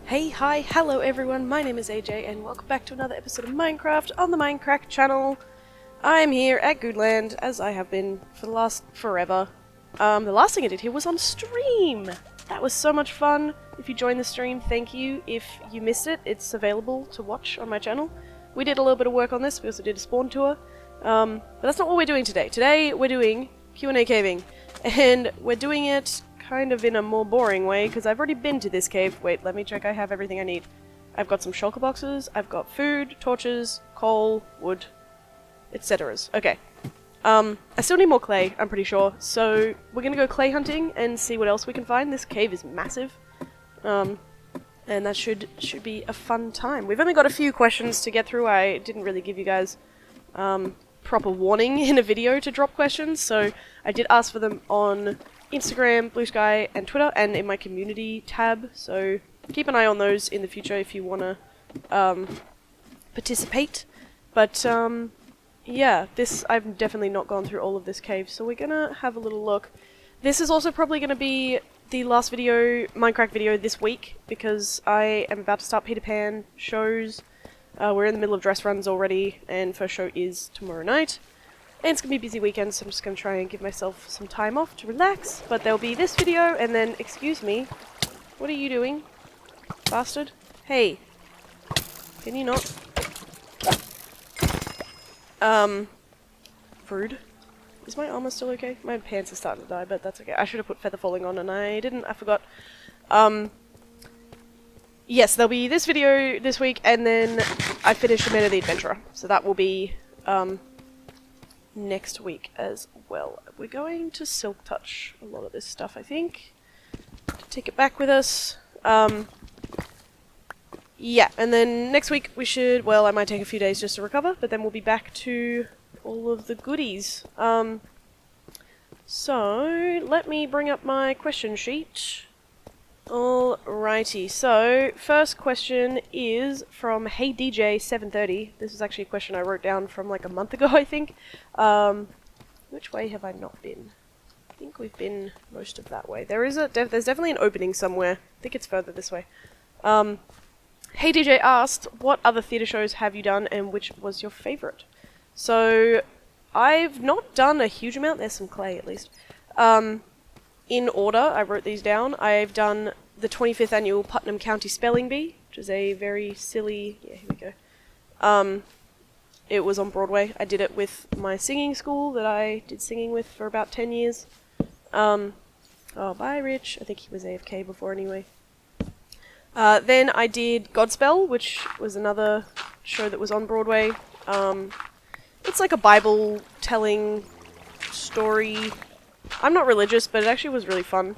Hey, hi, hello everyone, my name is AJ and welcome back to another episode of Minecraft on the Minecrack channel. I'm here at Guudeland, as I have been for the last forever. The last thing I did here was on stream! That was so much fun. If you joined the stream, thank you. If you missed it, it's available to watch on my channel. We did a little bit of work on this, we also did a spawn tour. But that's not what we're doing today. Today we're doing Q&A caving, and we're doing it kind of in a more boring way, because I've already been to this cave. Wait, let me check I have everything I need. I've got some shulker boxes, I've got food, torches, coal, wood, etc. Okay. I still need more clay, I'm pretty sure, so we're gonna go clay hunting and see what else we can find. This cave is massive, and that should be a fun time. We've only got a few questions to get through. I didn't really give you guys proper warning in a video to drop questions, so I did ask for them on Instagram, Blue Sky, and Twitter, and in my community tab, so keep an eye on those in the future if you want to participate. But yeah, I've definitely not gone through all of this cave, so we're gonna have a little look. This is also probably gonna be the last video, Minecraft video this week, because I am about to start Peter Pan shows. We're in the middle of dress runs already, and first show is tomorrow night. And it's going to be a busy weekend, so I'm just going to try and give myself some time off to relax. But there'll be this video, and then, excuse me, what are you doing, bastard? Hey, can you not? Rude. Is my armor still okay? My pants are starting to die, but that's okay. I should have put feather falling on, and I didn't, I forgot. Yes, there'll be this video this week, and then I finished Man of the Adventurer, so that will be, next week as well. We're going to silk touch a lot of this stuff, I think. Take it back with us. Yeah, and then next week we should, well, I might take a few days just to recover, but then we'll be back to all of the goodies. So, let me bring up my question sheet. Alrighty, so first question is from HeyDJ730. This is actually a question I wrote down from like a month ago, I think. Which way have I not been? I think we've been most of that way. There's definitely an opening somewhere. I think it's further this way. HeyDJ asked, what other theatre shows have you done and which was your favourite? So, I've not done a huge amount. There's some clay at least. In order, I wrote these down. I've done the 25th annual Putnam County Spelling Bee, which is a very silly, yeah, here we go. It was on Broadway. I did it with my singing school that I did singing with for about 10 years. Oh, bye Rich. I think he was AFK before anyway. Then I did Godspell, which was another show that was on Broadway. It's like a Bible telling story. I'm not religious, but it actually was really fun.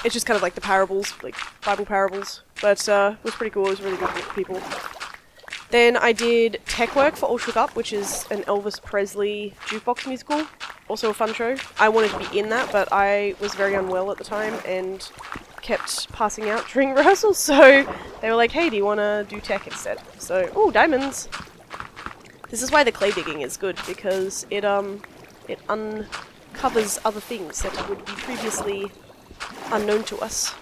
It's just kind of like the parables, like Bible parables, but it was pretty cool. It was really good with people. Then I did Tech Work for All Shook Up, which is an Elvis Presley jukebox musical. Also a fun show. I wanted to be in that, but I was very unwell at the time and kept passing out during rehearsals, so they were like, hey, do you want to do tech instead? So, ooh, diamonds! This is why the clay digging is good, because it uncovers other things that would be previously unknown to us.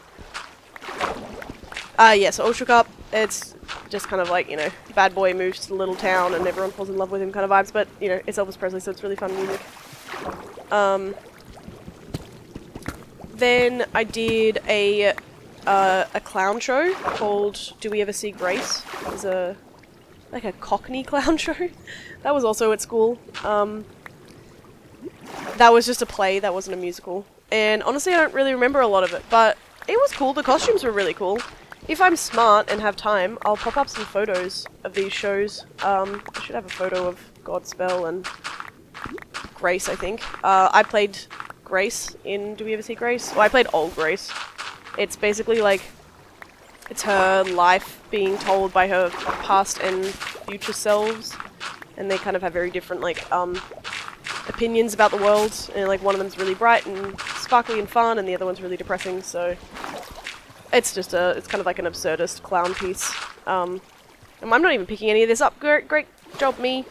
Yeah, so All Shook Up, it's just kind of like, you know, bad boy moves to the little town and everyone falls in love with him kind of vibes, but, you know, it's Elvis Presley, so it's really fun music. Then I did a clown show called Do We Ever See Grace? It was like a Cockney clown show. That was also at school. That was just a play, that wasn't a musical. And honestly, I don't really remember a lot of it, but it was cool. The costumes were really cool. If I'm smart and have time, I'll pop up some photos of these shows. I should have a photo of Godspell and Grace, I think. I played Grace in Do We Ever See Grace? Well, I played Old Grace. It's basically like, it's her life being told by her past and future selves. And they kind of have very different, like, opinions about the world, and like one of them's really bright and sparkly and fun, and the other one's really depressing, so it's just it's kind of like an absurdist clown piece. And I'm not even picking any of this up. Great job, me.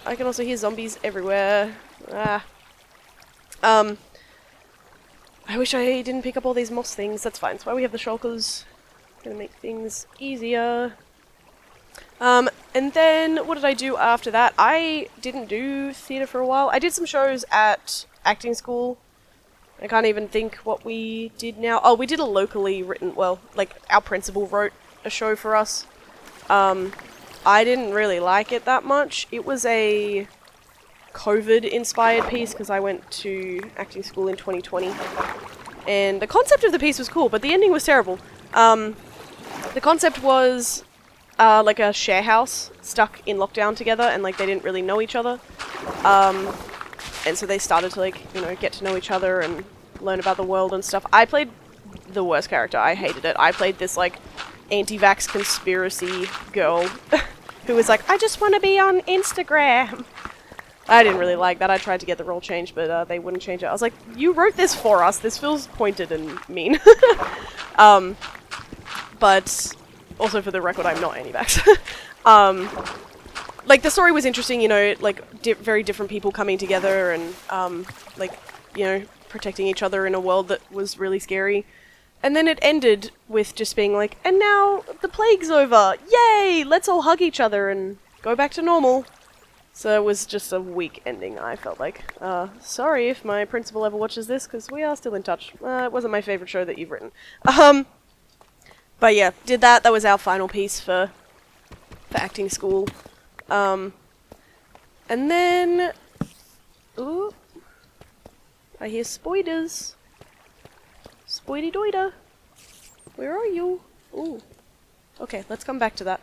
I can also hear zombies everywhere. I wish I didn't pick up all these moss things. That's fine. That's why we have the shulkers. Gonna make things easier. And then what did I do after that? I didn't do theatre for a while. I did some shows at acting school. I can't even think what we did now. Oh, we did a locally written, well, like our principal wrote a show for us. I didn't really like it that much. It was a COVID-inspired piece because I went to acting school in 2020. And the concept of the piece was cool, but the ending was terrible. The concept was like a share house stuck in lockdown together, and like they didn't really know each other. And so they started to like, you know, get to know each other and learn about the world and stuff. I played the worst character. I hated it. I played this like anti-vax conspiracy girl who was like, I just want to be on Instagram. I didn't really like that. I tried to get the role changed, but they wouldn't change it. I was like, you wrote this for us. This feels pointed and mean. But also for the record, I'm not anti-vax. Like, the story was interesting, you know, like, very different people coming together and, like, you know, protecting each other in a world that was really scary. And then it ended with just being like, and now the plague's over! Yay! Let's all hug each other and go back to normal. So it was just a weak ending, I felt like. Sorry if my principal ever watches this, because we are still in touch. It wasn't my favourite show that you've written. But yeah, did that. That was our final piece for acting school. And then... Ooh. I hear spoiders. Spoidy doida. Where are you? Ooh. Okay, let's come back to that.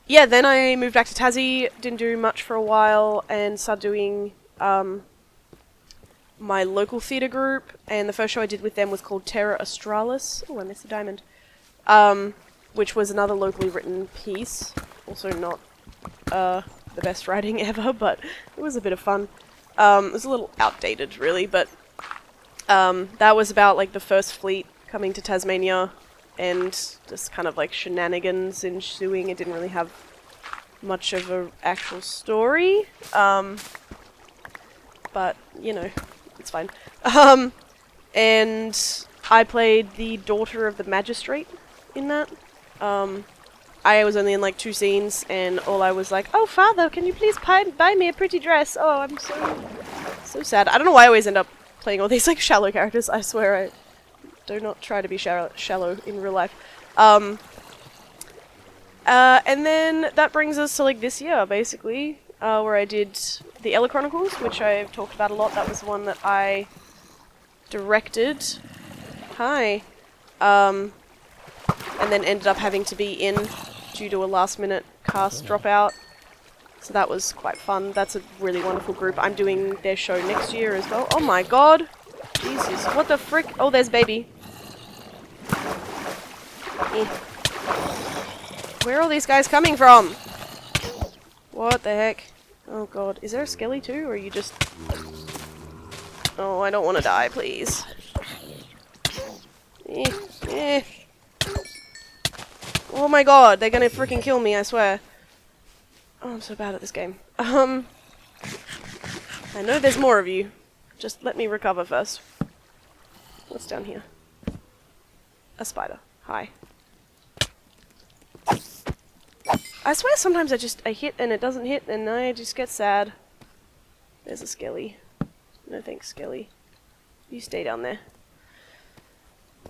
Yeah, then I moved back to Tassie, didn't do much for a while, and started doing, my local theatre group, and the first show I did with them was called Terra Australis. Oh, I missed a diamond. Which was another locally written piece. Also not the best writing ever, but it was a bit of fun. It was a little outdated, really, but that was about like the first fleet coming to Tasmania and just kind of like shenanigans ensuing. It didn't really have much of an actual story, but you know, it's fine. And I played the daughter of the magistrate in that. I was only in like 2 scenes, and all I was like, oh father, can you please buy me a pretty dress? Oh, I'm so sad. I don't know why I always end up playing all these like shallow characters. I swear I do not try to be shallow in real life. And then that brings us to like this year, basically, where I did the Ella Chronicles, which I've talked about a lot. That was the one that I directed. Hi. And then ended up having to be in due to a last-minute cast dropout. So that was quite fun. That's a really wonderful group. I'm doing their show next year as well. Oh my god! Jesus, what the frick? Oh, there's baby. Eh. Where are all these guys coming from? What the heck? Oh god, is there a skelly too, or are you just... Oh, I don't want to die, please. Eh, eh. Oh my god, they're gonna freaking kill me, I swear. Oh, I'm so bad at this game. I know there's more of you. Just let me recover first. What's down here? A spider. Hi. I swear sometimes I hit and it doesn't hit and I just get sad. There's a skelly. No thanks, skelly. You stay down there.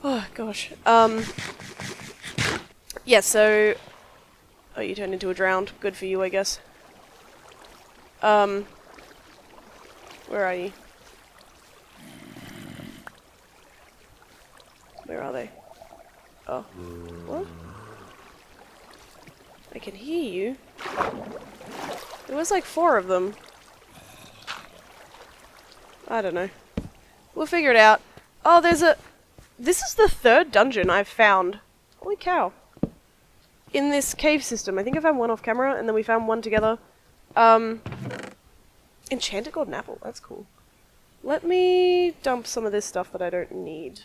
Oh, gosh. Yeah, so... Oh, you turned into a drowned. Good for you, I guess. Where are you? Where are they? Oh. What? I can hear you. There was like 4 of them. I don't know. We'll figure it out. Oh, there's a... This is the 3rd dungeon I've found. Holy cow. In this cave system. I think I found one off camera, and then we found one together. Enchanted golden apple. That's cool. Let me dump some of this stuff that I don't need.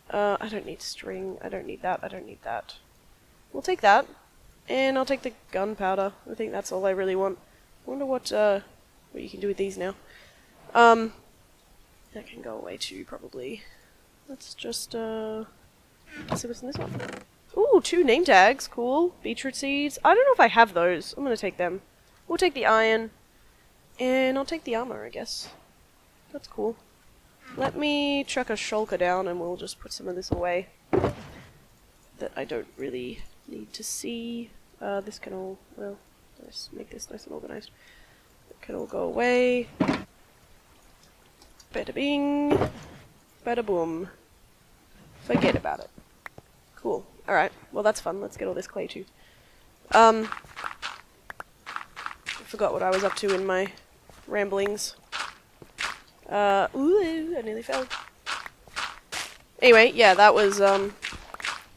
I don't need string. I don't need that. I don't need that. We'll take that. And I'll take the gunpowder. I think that's all I really want. I wonder what you can do with these now. That can go away too, probably. Let's just, let's see what's in this one. Ooh, 2 name tags. Cool. Beetroot seeds. I don't know if I have those. I'm gonna take them. We'll take the iron. And I'll take the armor, I guess. That's cool. Let me chuck a shulker down and we'll just put some of this away. That I don't really need to see. This can all, well, let's make this nice and organized. It can all go away. Bada bing. Bada boom. Forget about it. Cool. Alright, well that's fun. Let's get all this clay too. I forgot what I was up to in my ramblings. Ooh, I nearly fell. Anyway, yeah, that was,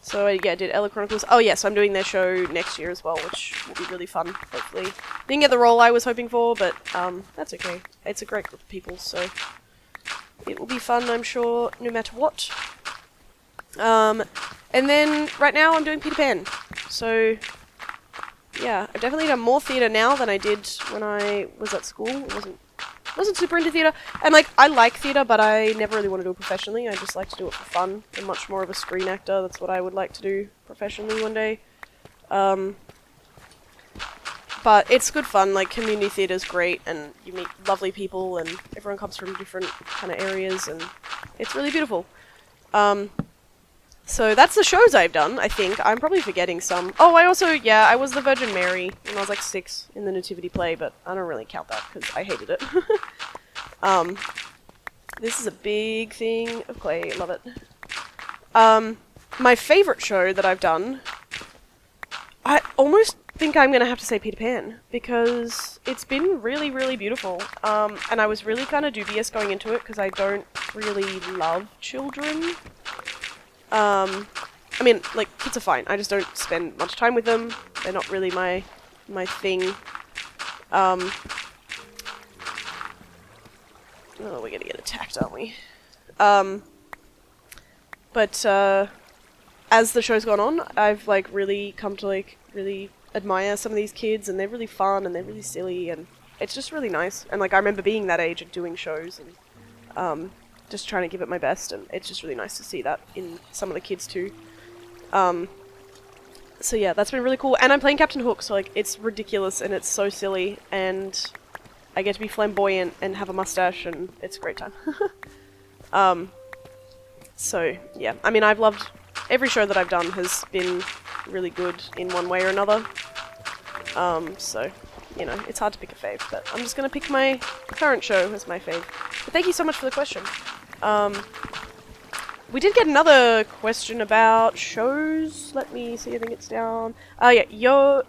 so yeah, I did Ella Chronicles. Oh yes, I'm doing their show next year as well, which will be really fun, hopefully. Didn't get the role I was hoping for, but, that's okay. It's a great group of people, so it will be fun, I'm sure, no matter what. And then, right now, I'm doing Peter Pan. So, yeah, I've definitely done more theatre now than I did when I was at school. I wasn't super into theatre. And, like, I like theatre, but I never really want to do it professionally. I just like to do it for fun. I'm much more of a screen actor. That's what I would like to do professionally one day. But it's good fun. Like, community theatre's great, and you meet lovely people, and everyone comes from different kind of areas, and it's really beautiful. So that's the shows I've done, I think. I'm probably forgetting some. Oh, I also, yeah, I was the Virgin Mary when I was like 6 in the nativity play, but I don't really count that because I hated it. This is a big thing of clay. Love it. My favorite show that I've done, I almost think I'm going to have to say Peter Pan, because it's been really, really beautiful. And I was really kind of dubious going into it because I don't really love children. I mean, like, kids are fine. I just don't spend much time with them. They're not really my thing. Oh, we're gonna get attacked, aren't we? But, as the show's gone on, I've, like, really come to, like, really admire some of these kids, and they're really fun, and they're really silly, and it's just really nice. And, like, I remember being that age and doing shows, and, just trying to give it my best, and it's just really nice to see that in some of the kids too. So yeah, that's been really cool. And I'm playing Captain Hook, so like, it's ridiculous and it's so silly, and I get to be flamboyant and have a mustache, and it's a great time. So yeah, I mean, I've loved every show that I've done has been really good in one way or another. So, you know, it's hard to pick a fave, but I'm just gonna pick my current show as my fave. But thank you so much for the question. We did get another question about shows. Let me see, I think it's down. Oh yeah, Yov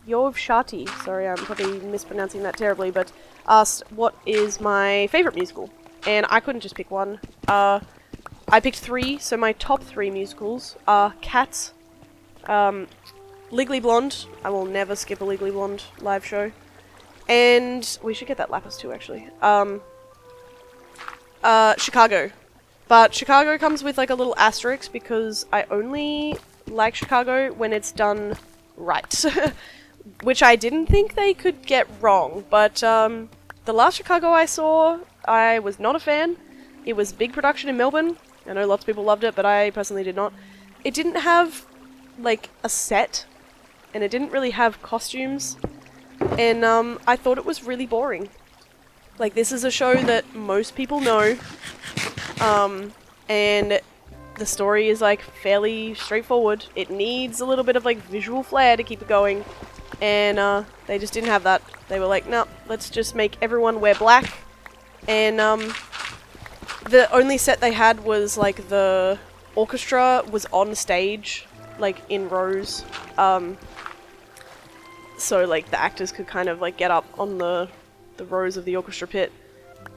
Shati, sorry, I'm probably mispronouncing that terribly, but asked what is my favourite musical. And I couldn't just pick one. I picked 3, so my top 3 musicals are Cats, Legally Blonde. I will never skip a Legally Blonde live show. And we should get that Lapis too, actually. Chicago. But Chicago comes with like a little asterisk because I only like Chicago when it's done right. Which I didn't think they could get wrong. But the last Chicago I saw, I was not a fan. It was a big production in Melbourne. I know lots of people loved it, but I personally did not. It didn't have like a set, and it didn't really have costumes. And I thought it was really boring. Like, this is a show that most people know, and the story is like fairly straightforward. It needs a little bit of like visual flair to keep it going, and they just didn't have that. They were like, no, let's just make everyone wear black, and the only set they had was like the orchestra was on stage, like in rows, so like the actors could kind of like get up on the rows of the orchestra pit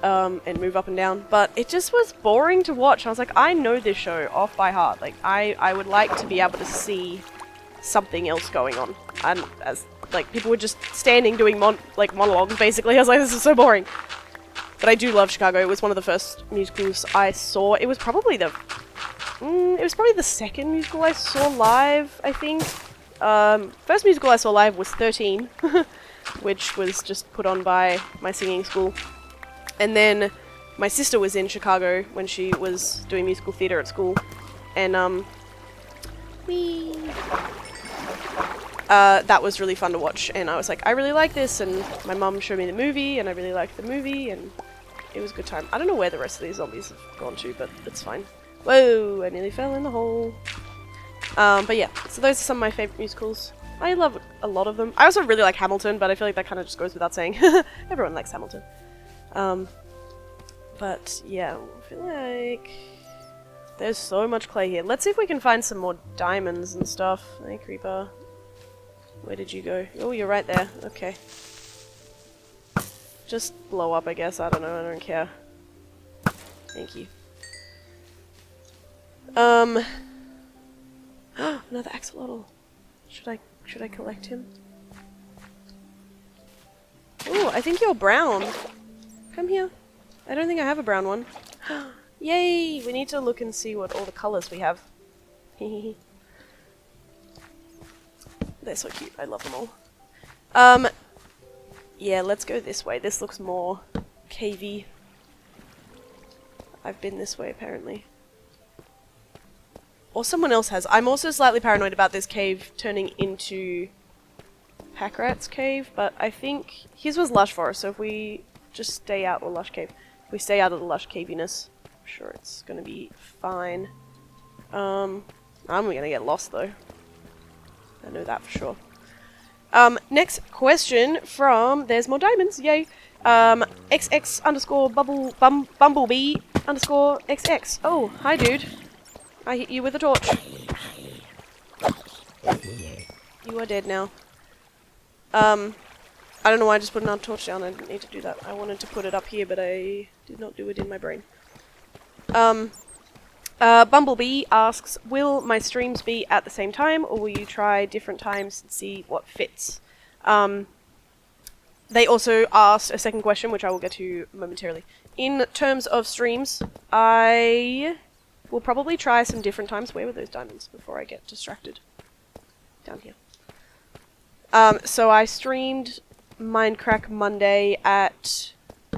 and move up and down, but it just was boring to watch. I was like, I know this show off by heart. Like, I would like to be able to see something else going on, and as like people were just standing doing monologues basically. I was like, this is so boring. But I do love Chicago. It was one of the first musicals I saw. It was probably the second musical I saw live, I think. First musical I saw live was 13, which was just put on by my singing school. And then my sister was in Chicago when she was doing musical theatre at school, and that was really fun to watch, and I was like, I really like this, and my mum showed me the movie, and I really liked the movie, and it was a good time. I don't know where the rest of these zombies have gone to, but it's fine. Whoa, I nearly fell in the hole. But yeah, so those are some of my favourite musicals. I love a lot of them. I also really like Hamilton, but I feel like that kind of just goes without saying. Everyone likes Hamilton. But yeah, I feel like there's so much clay here. Let's see if we can find some more diamonds and stuff. Hey, creeper. Where did you go? Oh, you're right there. Okay. Just blow up, I guess. I don't know. I don't care. Thank you. Another axolotl. Should I collect him? Ooh, I think you're brown. Come here. I don't think I have a brown one. Yay! We need to look and see what all the colors we have. They're so cute. I love them all. Yeah, let's go this way. This looks more cavey. I've been this way, apparently. Or someone else has. I'm also slightly paranoid about this cave turning into Packrat's cave, but I think his was lush forest, so if we just stay out, or lush cave, if we stay out of the lush caviness, I'm sure it's gonna be fine. I'm gonna get lost though. I know that for sure. Next question from, there's more diamonds, yay. XX underscore bumblebee underscore XX. Oh, hi dude. I hit you with a torch. You are dead now. I don't know why I just put another torch down. I didn't need to do that. I wanted to put it up here, but I did not do it in my brain. Bumblebee asks, will my streams be at the same time, or will you try different times and see what fits? They also asked a second question, which I will get to momentarily. In terms of streams, I will probably try some different times. Where were those diamonds before I get distracted? Down here. So I streamed Mindcrack Monday at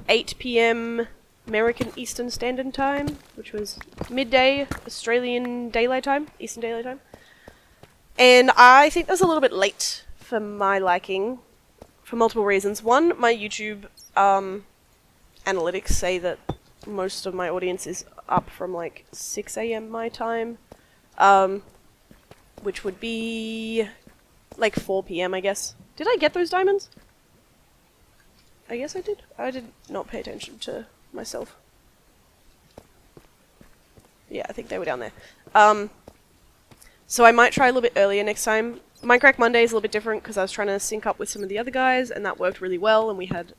8 PM American Eastern Standard Time, which was midday Australian Daylight Time, Eastern Daylight Time. And I think that was a little bit late for my liking, for multiple reasons. One, my YouTube analytics say that most of my audience is up from like 6 AM my time, which would be like 4 PM, I guess. Did I get those diamonds? I guess I did. I did not pay attention to myself. Yeah, I think they were down there. So I might try a little bit earlier next time. Minecraft Monday is a little bit different because I was trying to sync up with some of the other guys, and that worked really well, and we had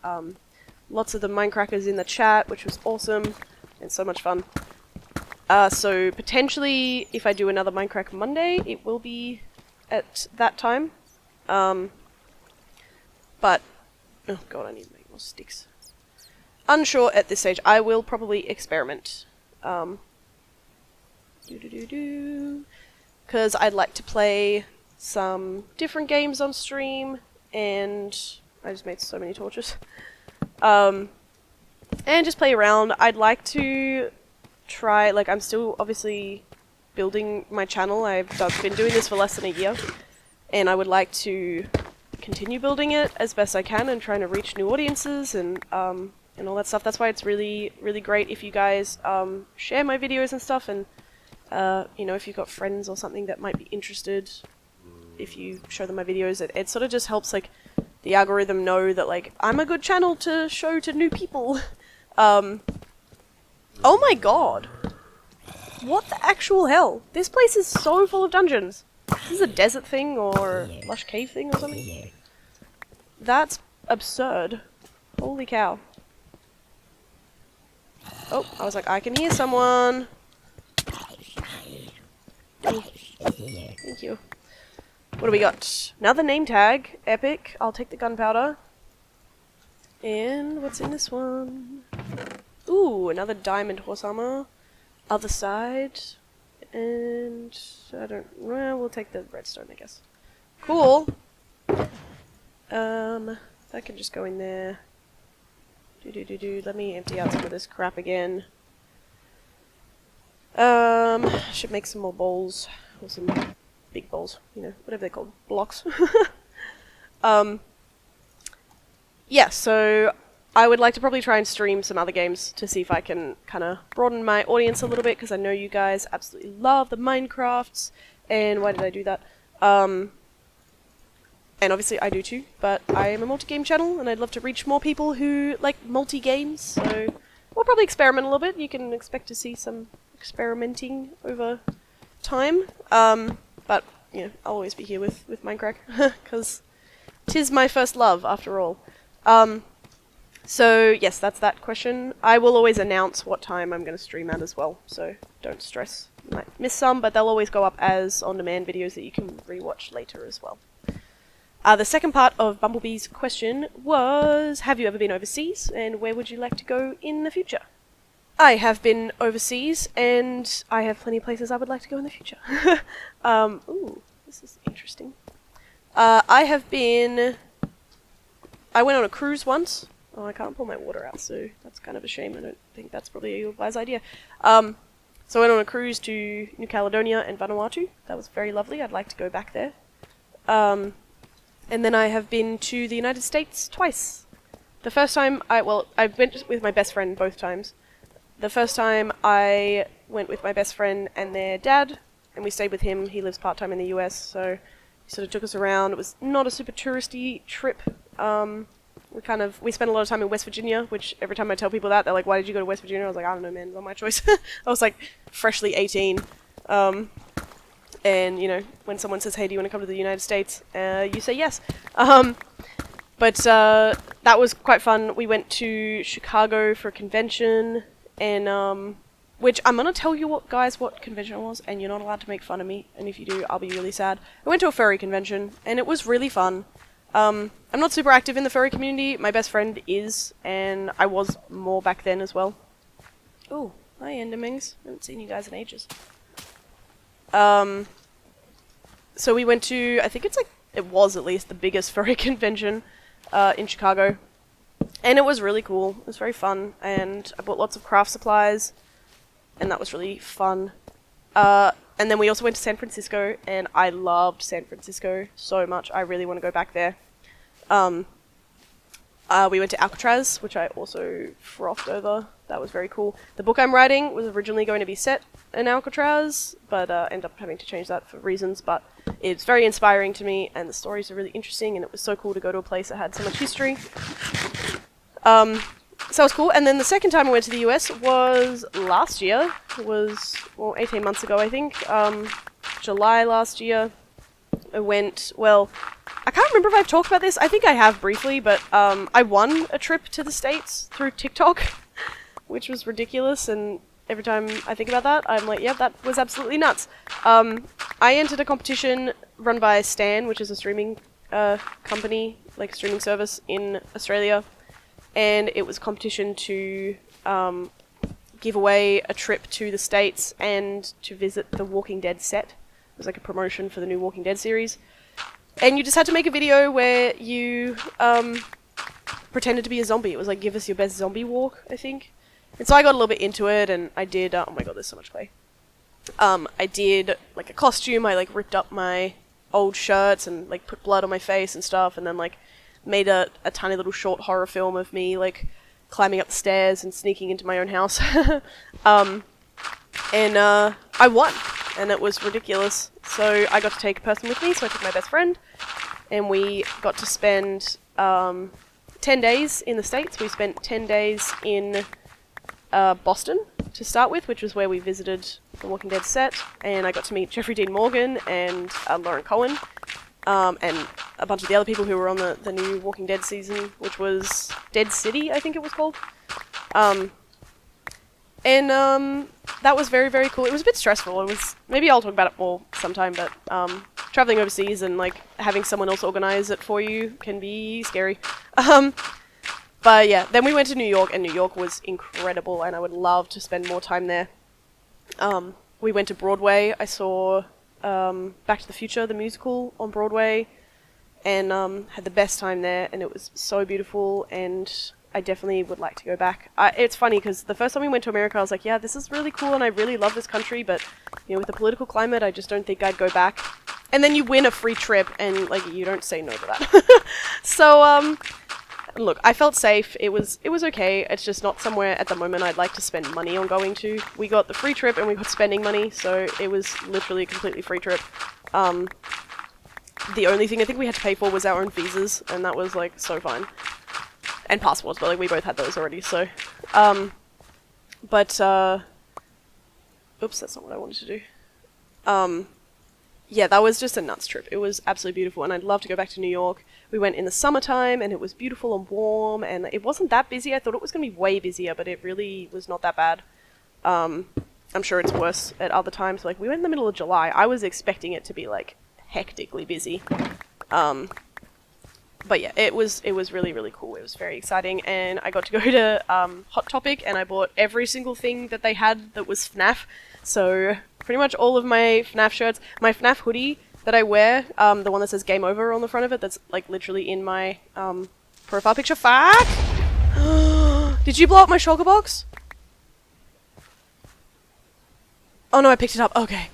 lots of the Minecrackers in the chat, which was awesome and so much fun. So potentially, if I do another Minecraft Monday, it will be at that time. But oh god, I need to make more sticks. Unsure at this stage. I will probably experiment. Because I'd like to play some different games on stream, and I just made so many torches. And just play around. I'd like to try, like, I'm still obviously building my channel. I've been doing this for less than a year, and I would like to continue building it as best I can and trying to reach new audiences and all that stuff. That's why it's really, really great if you guys share my videos and stuff, and you know, if you've got friends or something that might be interested, if you show them my videos, it sort of just helps, like, the algorithm know that, like, I'm a good channel to show to new people. Oh my god! What the actual hell? This place is so full of dungeons. This is a desert thing or lush cave thing or something? That's absurd. Holy cow. Oh, I was like, I can hear someone. Thank you. What do we got? Another name tag. Epic. I'll take the gunpowder. And what's in this one? Ooh, another diamond horse armor. Other side. And I don't... well, we'll take the redstone, I guess. Cool. That can just go in there. Let me empty out some of this crap again. Should make some more bowls. Or some big bowls, you know, whatever they're called. Blocks. Yeah, so I would like to probably try and stream some other games to see if I can kind of broaden my audience a little bit, because I know you guys absolutely love the Minecrafts, and why did I do that? And obviously I do too, but I am a multi-game channel, and I'd love to reach more people who like multi-games, so we'll probably experiment a little bit. You can expect to see some experimenting over time, but, you know, I'll always be here with Mindcrack, because 'tis my first love, after all. So, yes, that's that question. I will always announce what time I'm going to stream at as well, so don't stress. You might miss some, but they'll always go up as on-demand videos that you can rewatch later as well. The second part of Bumblebee's question was, have you ever been overseas, and where would you like to go in the future? I have been overseas, and I have plenty of places I would like to go in the future. Ooh, this is interesting. I went on a cruise once. Oh, I can't pull my water out, so that's kind of a shame. I don't think that's probably a wise idea. So I went on a cruise to New Caledonia and Vanuatu. That was very lovely. I'd like to go back there. And then I have been to the United States twice. The first time I went with my best friend both times. The first time I went with my best friend and their dad, and we stayed with him. He lives part-time in the US, so he sort of took us around. It was not a super touristy trip. We spent a lot of time in West Virginia, which every time I tell people that, they're like, why did you go to West Virginia? I was like, I don't know, man, it's not my choice. I was like, freshly 18. And, you know, when someone says, hey, do you want to come to the United States? You say yes. But that was quite fun. We went to Chicago for a convention, and, which I'm going to tell you what convention it was, and you're not allowed to make fun of me, and if you do, I'll be really sad. I went to a furry convention, and it was really fun. I'm not super active in the furry community. My best friend is, and I was more back then as well. Oh, hi Endermings. I haven't seen you guys in ages. So we went to, I think it was at least the biggest furry convention in Chicago. And it was really cool. It was very fun, and I bought lots of craft supplies, and that was really fun. And then we also went to San Francisco, and I loved San Francisco so much. I really want to go back there. We went to Alcatraz, which I also frothed over. That was very cool. The book I'm writing was originally going to be set in Alcatraz, but ended up having to change that for reasons. But it's very inspiring to me, and the stories are really interesting, and it was so cool to go to a place that had so much history. So that was cool. And then the second time I went to the US was last year. It was, 18 months ago, I think. July last year. I can't remember if I've talked about this. I think I have briefly, but I won a trip to the States through TikTok, which was ridiculous, and every time I think about that, I'm like, yeah, that was absolutely nuts. I entered a competition run by Stan, which is a streaming company, like a streaming service in Australia, and it was a competition to give away a trip to the States and to visit the Walking Dead set. It was like a promotion for the new Walking Dead series. And you just had to make a video where you pretended to be a zombie. It was like, give us your best zombie walk, I think. And so I got a little bit into it, and I did, oh my god, there's so much clay. I did, like, a costume. I, like, ripped up my old shirts and, like, put blood on my face and stuff, and then, like, made a tiny little short horror film of me, like, climbing up the stairs and sneaking into my own house. And I won, and it was ridiculous. So I got to take a person with me, so I took my best friend, and we got to spend 10 days in the States. We spent 10 days in Boston to start with, which was where we visited the Walking Dead set, and I got to meet Jeffrey Dean Morgan and Lauren Cohen, and a bunch of the other people who were on the new Walking Dead season, which was Dead City, I think it was called. That was very, very cool. It was a bit stressful. Maybe I'll talk about it more sometime, but traveling overseas and like having someone else organize it for you can be scary. But yeah, then we went to New York, and New York was incredible, and I would love to spend more time there. We went to Broadway. I saw Back to the Future, the musical, on Broadway, and had the best time there, and it was so beautiful, and I definitely would like to go back. It's funny because the first time we went to America, I was like, yeah, this is really cool and I really love this country, but you know, with the political climate, I just don't think I'd go back. And then you win a free trip and like you don't say no to that. So look, I felt safe. It was okay. It's just not somewhere at the moment I'd like to spend money on going to. We got the free trip and we got spending money, so it was literally a completely free trip. The only thing I think we had to pay for was our own visas, and that was like so fine. And passports, but like we both had those already, so oops, that's not what I wanted to do. Yeah, that was just a nuts trip. It was absolutely beautiful, and I'd love to go back to New York. We went in the summertime, and it was beautiful and warm, and it wasn't that busy. I thought it was going to be way busier, but it really was not that bad. I'm sure it's worse at other times. Like, we went in the middle of July. I was expecting it to be, like, hectically busy. But yeah, it was really, really cool. It was very exciting, and I got to go to Hot Topic, and I bought every single thing that they had that was FNAF. So pretty much all of my FNAF shirts, my FNAF hoodie that I wear, the one that says Game Over on the front of it, that's like literally in my profile picture. Fuck! Did you blow up my shulker box? Oh no, I picked it up. Okay.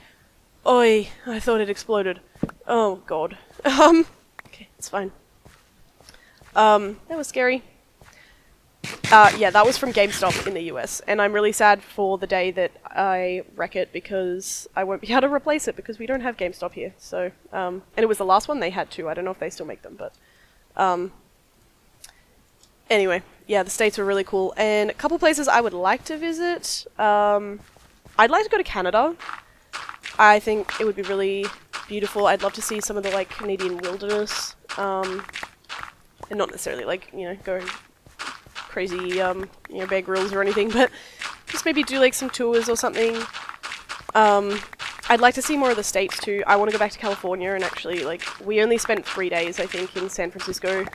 Oi, I thought it exploded. Oh god. Okay, it's fine. That was scary. Yeah, that was from GameStop in the US, and I'm really sad for the day that I wreck it because I won't be able to replace it because we don't have GameStop here. So, and it was the last one they had too. I don't know if they still make them, but anyway, yeah, the States were really cool, and a couple places I would like to visit. I'd like to go to Canada. I think it would be really beautiful. I'd love to see some of the like Canadian wilderness, and not necessarily like, you know, go crazy, you know, Bear Grylls or anything, but just maybe do like some tours or something. I'd like to see more of the States too. I want to go back to California, and actually, like, we only spent 3 days, I think, in San Francisco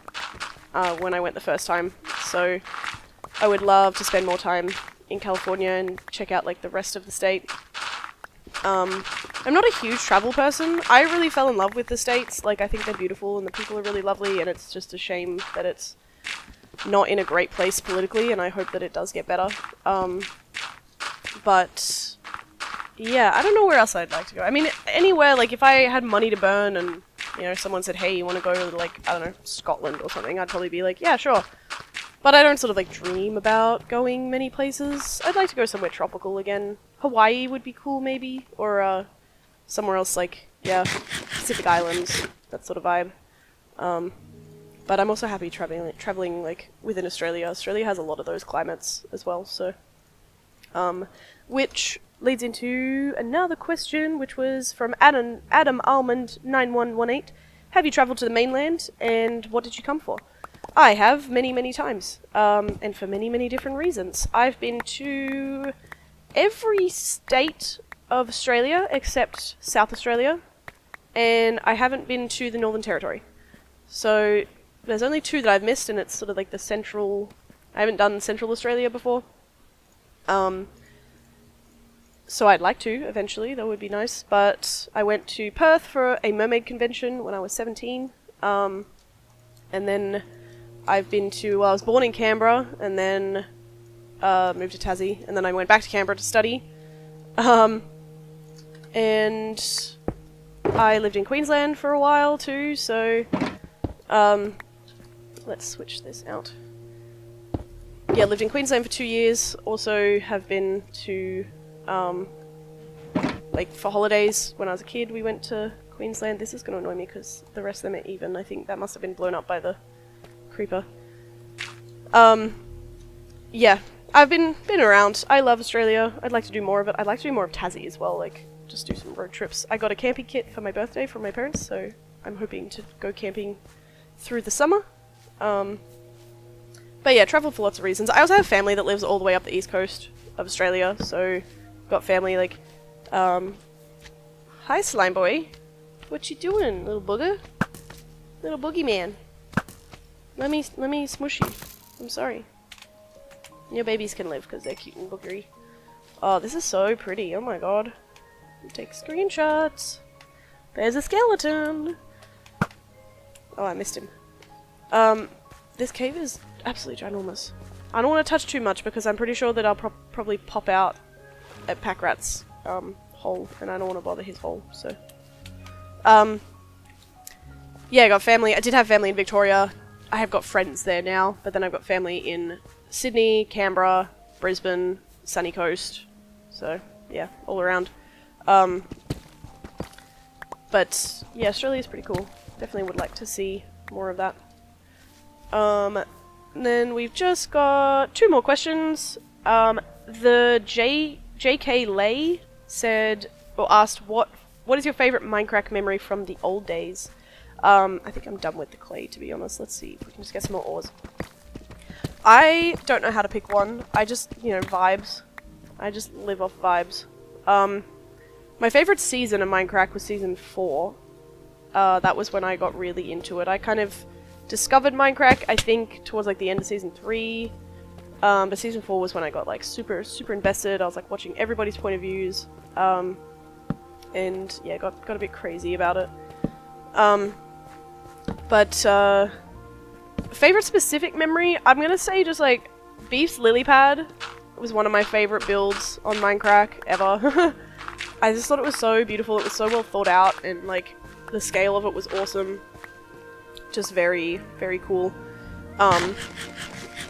when I went the first time. So I would love to spend more time in California and check out like the rest of the state. I'm not a huge travel person. I really fell in love with the States. Like, I think they're beautiful and the people are really lovely, and it's just a shame that it's not in a great place politically, and I hope that it does get better. But yeah, I don't know where else I'd like to go. I mean, anywhere, like if I had money to burn and, you know, someone said, hey, you want to go to like, I don't know, Scotland or something, I'd probably be like, yeah, sure. But I don't sort of like dream about going many places. I'd like to go somewhere tropical again. Hawaii would be cool maybe, or somewhere else like, yeah, Pacific Islands, that sort of vibe. But I'm also happy traveling like within Australia. Australia has a lot of those climates as well, so which leads into another question, which was from Adam Almond 9118. Have you travelled to the mainland, and what did you come for? I have many times, and for many different reasons. I've been to every state of Australia except South Australia, and I haven't been to the Northern Territory. So there's only 2 that I've missed, and it's sort of like the central... I haven't done Central Australia before. So I'd like to, eventually, that would be nice. But I went to Perth for a mermaid convention when I was 17. And then I've been to... Well, I was born in Canberra, and then moved to Tassie, and then I went back to Canberra to study. And I lived in Queensland for a while too, so... let's switch this out. Yeah, lived in Queensland for 2 years. Also have been to, like, for holidays when I was a kid, we went to Queensland. This is going to annoy me because the rest of them are even. I think that must have been blown up by the creeper. Yeah, I've been around. I love Australia. I'd like to do more of it. I'd like to do more of Tassie as well, like, just do some road trips. I got a camping kit for my birthday from my parents, so I'm hoping to go camping through the summer. But yeah, traveled for lots of reasons. I also have family that lives all the way up the east coast of Australia, so got family like, hi slime boy, what you doing, little booger? Little boogie man. Let me smush you. I'm sorry. Your babies can live because they're cute and boogery. Oh, this is so pretty. Oh my god. Take screenshots. There's a skeleton. Oh, I missed him. This cave is absolutely ginormous. I don't want to touch too much because I'm pretty sure that I'll probably pop out at Packrat's hole, and I don't want to bother his hole, so. Yeah, I got family. I did have family in Victoria. I have got friends there now, but then I've got family in Sydney, Canberra, Brisbane, Sunny Coast, so yeah, all around. But yeah, Australia's pretty cool. Definitely would like to see more of that. And then we've just got 2 more questions. The JK Lay said, or asked, what is your favourite Minecraft memory from the old days? I think I'm done with the clay, to be honest. Let's see if we can just get some more ores. I don't know how to pick one. I just, you know, vibes. I just live off vibes. My favourite season of Minecraft was season 4. That was when I got really into it. I kind of discovered Minecraft, I think, towards like the end of season 3. But season 4 was when I got like super invested. I was like watching everybody's point of views. And yeah, got a bit crazy about it. Favorite specific memory? I'm gonna say just like Beef's lily pad was one of my favorite builds on Minecraft ever. I just thought it was so beautiful. It was so well thought out, and like the scale of it was awesome. Just very, very cool. And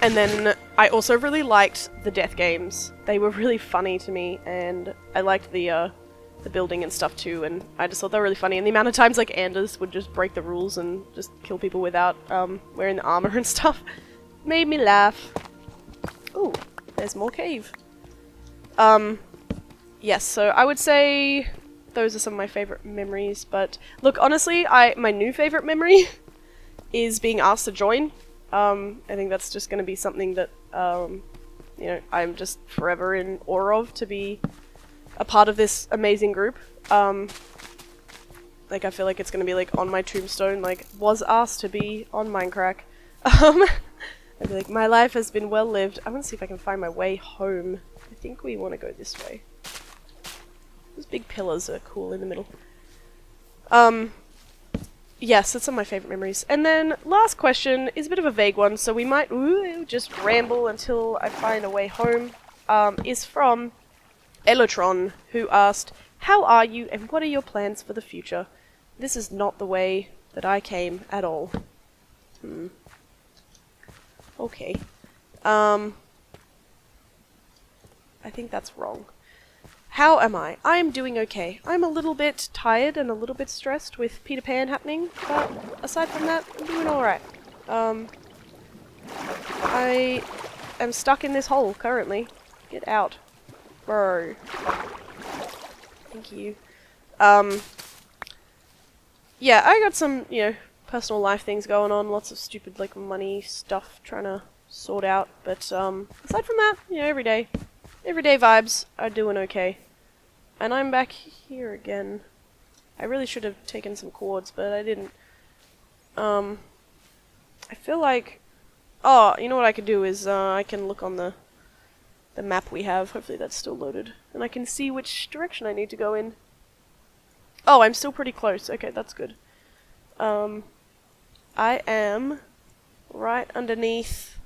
then I also really liked the death games. They were really funny to me, and I liked the building and stuff too, and I just thought they were really funny. And the amount of times like Anders would just break the rules and just kill people without wearing the armor and stuff made me laugh. Ooh, there's more cave. Yes, so I would say those are some of my favorite memories, but look, honestly, my new favorite memory is being asked to join. I think that's just going to be something that, you know, I'm just forever in awe of, to be a part of this amazing group. Like, I feel like it's going to be, like, on my tombstone, like, was asked to be on Mindcrack. I'd be like, my life has been well lived. I'm going to see if I can find my way home. I think we want to go this way. Those big pillars are cool in the middle. Yes, that's some of my favourite memories. And then, last question is a bit of a vague one, so we might just ramble until I find a way home. Is from Elotron, who asked, how are you and what are your plans for the future? This is not the way that I came at all. Okay. I think that's wrong. How am I? I am doing okay. I'm a little bit tired and a little bit stressed with Peter Pan happening, but aside from that, I'm doing alright. I am stuck in this hole currently. Get out. Bro. Thank you. Yeah, I got some, you know, personal life things going on, lots of stupid, like, money stuff trying to sort out, but, aside from that, you know, everyday vibes are doing okay. And I'm back here again. I really should have taken some cords, but I didn't. I feel like, oh, you know what I could do is, I can look on the map we have. Hopefully that's still loaded. And I can see which direction I need to go in. Oh, I'm still pretty close. Okay, that's good. I am right underneath.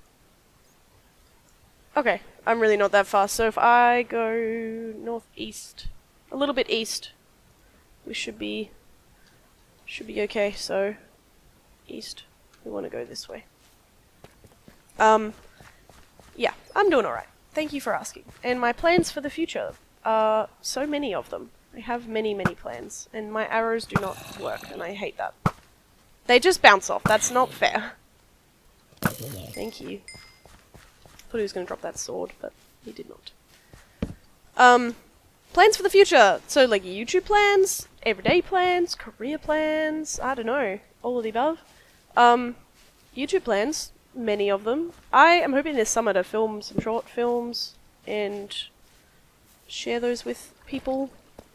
Okay, I'm really not that far. So if I go northeast, a little bit east, we should be okay. So east, we want to go this way. Yeah, I'm doing alright. Thank you for asking. And my plans for the future are so many of them. I have many, many plans, and my arrows do not work, and I hate that. They just bounce off. That's not fair. Thank you. Thought he was going to drop that sword, but he did not. Plans for the future. So, like, YouTube plans, everyday plans, career plans, I don't know, all of the above. YouTube plans, many of them. I am hoping this summer to film some short films and share those with people.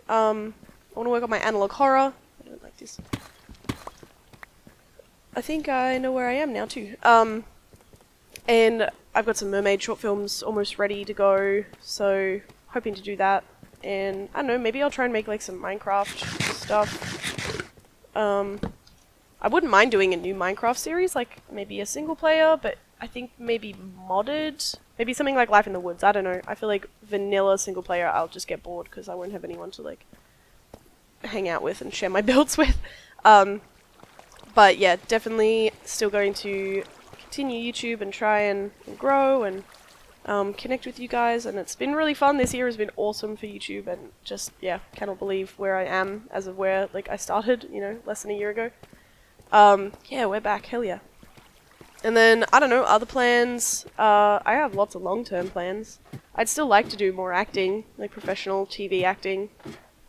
I want to work on my analog horror. I don't like this. I think I know where I am now too. And I've got some mermaid short films almost ready to go, so hoping to do that. And I don't know, maybe I'll try and make like some Minecraft stuff. I wouldn't mind doing a new Minecraft series, like maybe a single player, but I think maybe modded, maybe something like Life in the Woods. I don't know. I feel like vanilla single player, I'll just get bored because I won't have anyone to like hang out with and share my builds with. But yeah, definitely still going to continue YouTube and try and grow and connect with you guys, and it's been really fun. This year has been awesome for YouTube, and just, yeah, cannot believe where I am as of where, like, I started, you know, less than a year ago. Yeah, we're back, hell yeah. And then, I don't know, other plans, I have lots of long-term plans. I'd still like to do more acting, like professional TV acting,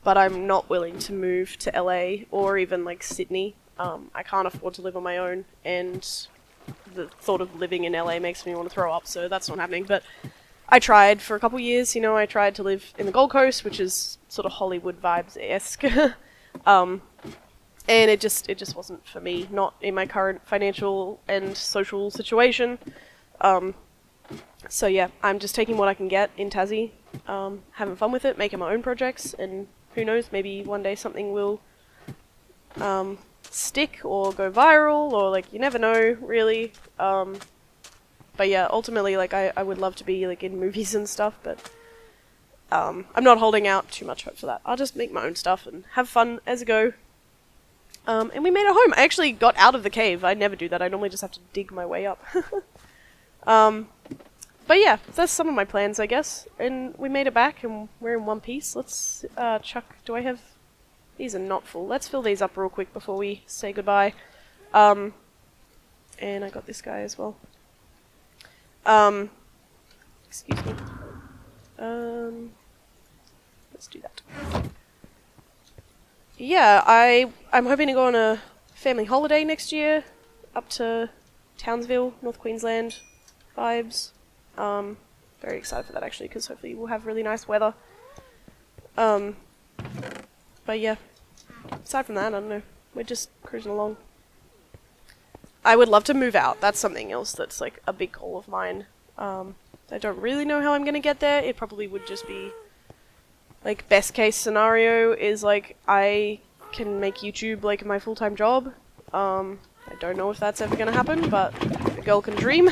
but I'm not willing to move to LA or even, like, Sydney. I can't afford to live on my own, and the thought of living in LA makes me want to throw up, so that's not happening. But I tried for a couple years, you know, I tried to live in the Gold Coast, which is sort of Hollywood vibes-esque. And it just wasn't for me, not in my current financial and social situation. So yeah, I'm just taking what I can get in Tassie, having fun with it, making my own projects, and who knows, maybe one day something will stick or go viral, or like, you never know, really. But yeah, ultimately, like, I would love to be like in movies and stuff, but I'm not holding out too much hope for that. I'll just make my own stuff and have fun as I go. And we made a home. I actually got out of the cave. I never do that. I normally just have to dig my way up. But yeah, that's some of my plans, I guess. And we made it back, and we're in one piece. Let's chuck... Do I have... These are not full. Let's fill these up real quick before we say goodbye. And I got this guy as well. Excuse me. Let's do that. Yeah, I'm hoping to go on a family holiday next year, up to Townsville, North Queensland vibes. Very excited for that, actually, because hopefully we'll have really nice weather. But yeah, aside from that, I don't know. We're just cruising along. I would love to move out. That's something else that's like a big goal of mine. I don't really know how I'm going to get there. It probably would just be, like, best case scenario is like I can make YouTube like my full-time job. I don't know if that's ever going to happen, but a girl can dream.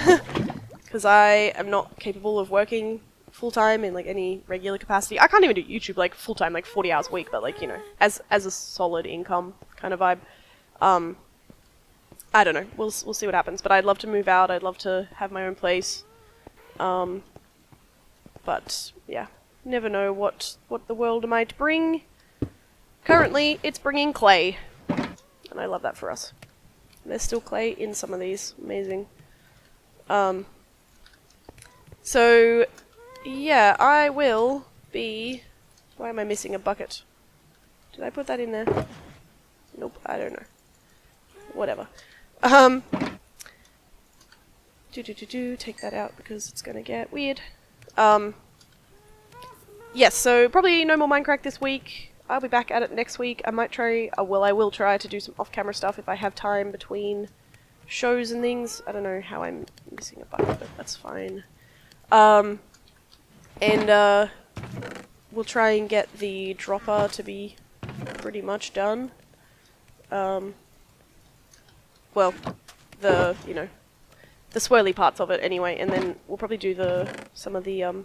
Because I am not capable of working full-time in like any regular capacity. I can't even do YouTube like full-time, like 40 hours a week, but like, you know, as a solid income kind of vibe. I don't know. We'll see what happens. But I'd love to move out. I'd love to have my own place. But yeah, never know what the world might bring. Currently, it's bringing clay, and I love that for us. There's still clay in some of these. Amazing. So yeah, I will be... Why am I missing a bucket? Did I put that in there? Nope, I don't know. Whatever. Take that out because it's gonna get weird. Yes, so probably no more Minecraft this week. I'll be back at it next week. I might try, well, I will try to do some off-camera stuff if I have time between shows and things. I don't know how I'm missing a bucket, but that's fine. And we'll try and get the dropper to be pretty much done. Well, you know, the swirly parts of it anyway, and then we'll probably do some of the, oh,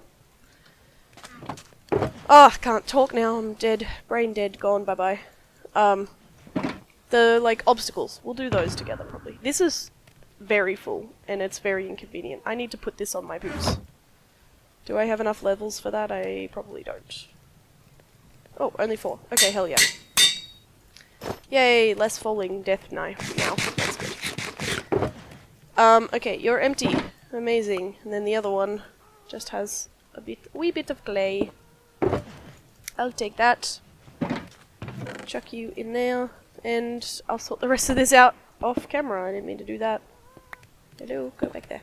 I can't talk now, I'm dead. Brain dead, gone, bye-bye. The, like, obstacles, we'll do those together, probably. This is very full, and it's very inconvenient. I need to put this on my boots. Do I have enough levels for that? I probably don't. Oh, only 4. Okay, hell yeah. Yay, less falling death now. That's good. Okay, you're empty. Amazing. And then the other one just has a wee bit of clay. I'll take that. Chuck you in there. And I'll sort the rest of this out off camera. I didn't mean to do that. Hello, go back there.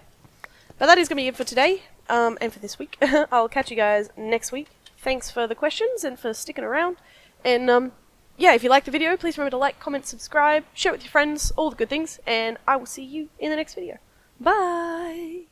But that is going to be it for today. And for this week. I'll catch you guys next week. Thanks for the questions and for sticking around. And, yeah, if you liked the video, please remember to like, comment, subscribe, share it with your friends, all the good things, and I will see you in the next video. Bye!